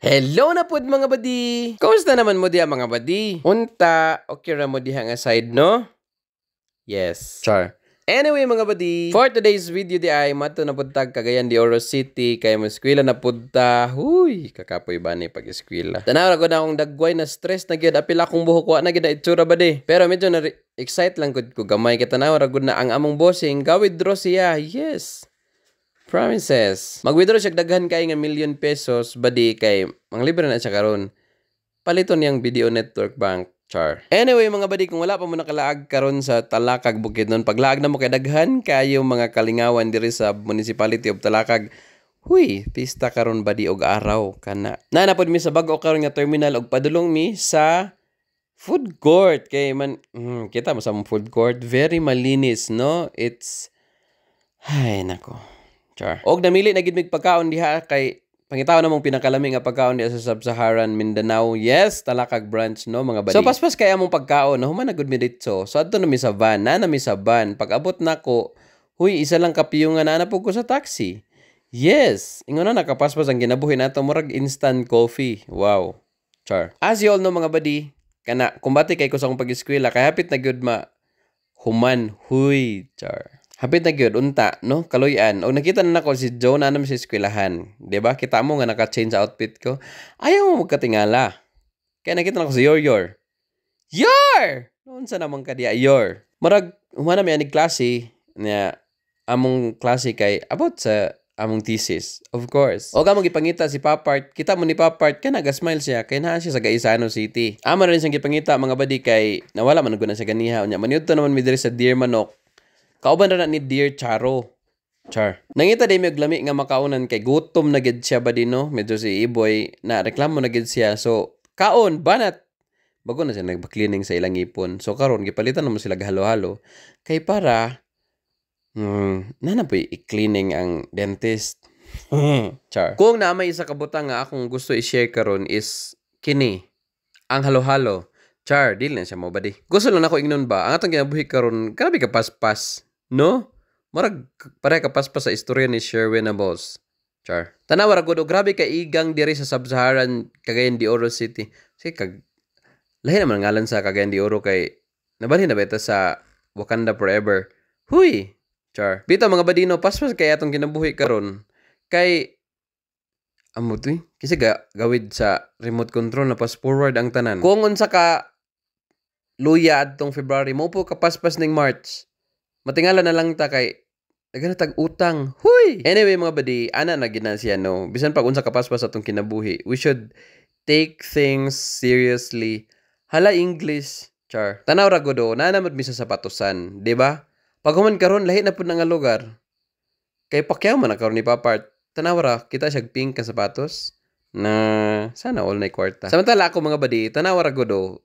Hello na pod mga badi! Kumusta naman mo diha mga badi? Unta, okay ra mo diha nga side, no? Yes. Char. Anyway mga badi, for today's video di ay mato na puntag Cagayan de Oro City kay mo eskwela na punta. Huy, kakapoy ba ni pag eskwela. Tanaw ra gud akong dagway na stress na gyud apil akong buhok wa na gyud itsura ba di. Pero medyo na excite lang gud ko gamay kay tanaw ra gud na ang among bossing ga-withdraw siya. Yes. Promises. Mag-withdraw siya daghan kay nga ₱1,000,000 badi kay manglibre na siya karon. Paliton niyang Video Network Bank. Char. Anyway mga badi, kung wala pa mo nakalaag karon sa Talakag Bukidnon, paglaag na mo kay daghan kayo mga kalingawan diri sa Municipality of Talakag. Huy, pista karon badi og araw kana. Nanapod mi sa bag-o karon nga terminal og padulong mi sa food court kay man kita mo sa food court, very malinis, no? It's hay nako. Char. Og namili na gid mig pagkaon diha kay pangitaw na mong pinakalami nga pagkaon diha sa Sub-Saharan Mindanao. Yes, Talakag branch, no mga badi. So paspas kay among pagkaon, no human na gud mi dito. So adto na mi sa van, na mi sa van. Pag abot nako, huy isa lang kapiyong nga naanapog ko sa taxi. Yes, ingon na nakapaspas ang ginabuhi nato murag instant coffee. Wow. Char. As you all know mga badi, kana kumbati kay ko sa akong pag-eskwela kay hapit na gyud ma human. Huy, char. Hapit na gyud unta, no? Kaluyan. O nakita na nako si Joe na naman sa eskwelahan. 'Di ba? Kita mo nga naka-change outfit ko. Ayaw mo magkatingala. Kaya nakita na ko si Yor. Yor! Unsa naman ka diya, Yor? Murag humana mi anig klase niya among klase kay about sa among thesis. Of course. O kamong gipangita si Papart. Kita mo ni Papart kay naga-smile siya kay naa siya sa Gaisano City. Amo rin siyang gipangita mga badi kay nawala man gud na sa ganiha unya. Maniud to naman mi diri sa Dear Manok. Kauban na ni Dear Charo. Char. Nangita day may glami nga makaunan kay gutom na gid siya ba no? Medyo si Iboy na reklamo na gid siya. So, kaon banat. Bago na siya nagba-cleaning sa ilang ipon. So karon gipalitan naman sila halo-halo kay para nana po i-cleaning ang dentist. Char. Kung na may isa kabutang nga akong gusto i-share karon is kini ang halo-halo. Char, dili na siya mo badi. Gusto lang ako ingnon ba? Ang atong ginabuhi karon, grabe ka paspas. No? Marag pare kapaspas sa istorya ni Sherwin na boss. Char. Tanawa ra gud grabe ka igang diri sa Sub-Saharan Cagayan de Oro City. Sige kag lahi naman ngalan sa Cagayan de Oro kay nabalhin na beta sa Wakanda Forever. Huy. Char. Bitaw mga badino, paspas kay atong ginabuhi karon kay amo to kasi gawid sa remote control na pass forward ang tanan. Kung unsa ka luya adtong February mo po kapaspas ning March. Matingala na lang ta kay naganatag utang. Huy! Anyway mga badi, ana na gina siya no. Bisan pag unsa kapaspas atong kinabuhi, we should take things seriously. Hala English, char. Tanaw ra gud na namad mi sa sapatosan, di ba? Pag human karon lahi na pud nga lugar. Kay pakyaw man na karon ni Papart. Tanaw ra kita siya pink ka sapatos na sana all na kwarta. Samantala ako mga badi, tanaw ra gud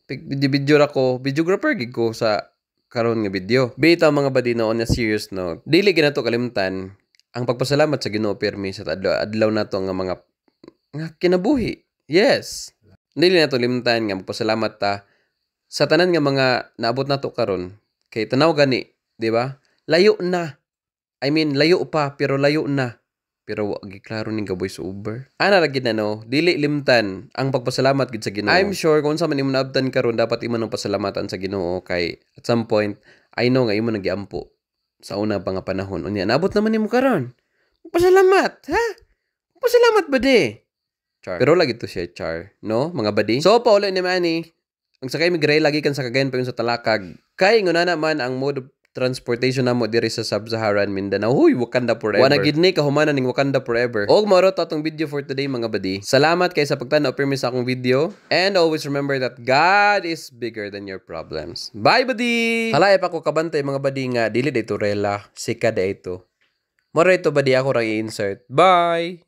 video ra ko, videographer gid ko sa karon nga video. Bitaw mga badi no on a serious note. Dili ginato kalimtan ang pagpasalamat sa Ginoo pirmi sa adlaw nato nga mga kinabuhi. Yes. Dili nato limtan nga magpasalamat ta sa tanan nga mga naabot nato karon. Kay tanaw gani, di ba? Layo na. I mean, layo pa pero layo na. Pero wag giklaro ning gaboy sa Uber. Ana ra gid na no, dili limtan ang pagpasalamat gid sa Ginoo. I'm sure kung sa man imo naabtan karon dapat imo nang pasalamatan sa Ginoo kay at some point I know nga imo nagiampo sa una pa nga panahon. Unya naabot naman nimo karon. Pasalamat, ha? Pasalamat ba di? Char. Pero lagi to siya char, no? Mga badi. So pauli ni Manny, ang sakay migray lagi kan sa Cagayan pa yun sa Talakag. Kay nguna naman ang mode of transportation namo diri sa Sub-Saharan Mindanao. Huy, Wakanda Forever. Wa gid ni kahumanan ning Wakanda Forever. Og mao to atong video for today mga badi. Salamat kay sa pagtan-aw pirmi sa akong video and always remember that God is bigger than your problems. Bye badi. Halay pa ko kabantay mga badi nga dili dito rela, sika da ito. Mora ito badi ako ra i-insert. Bye.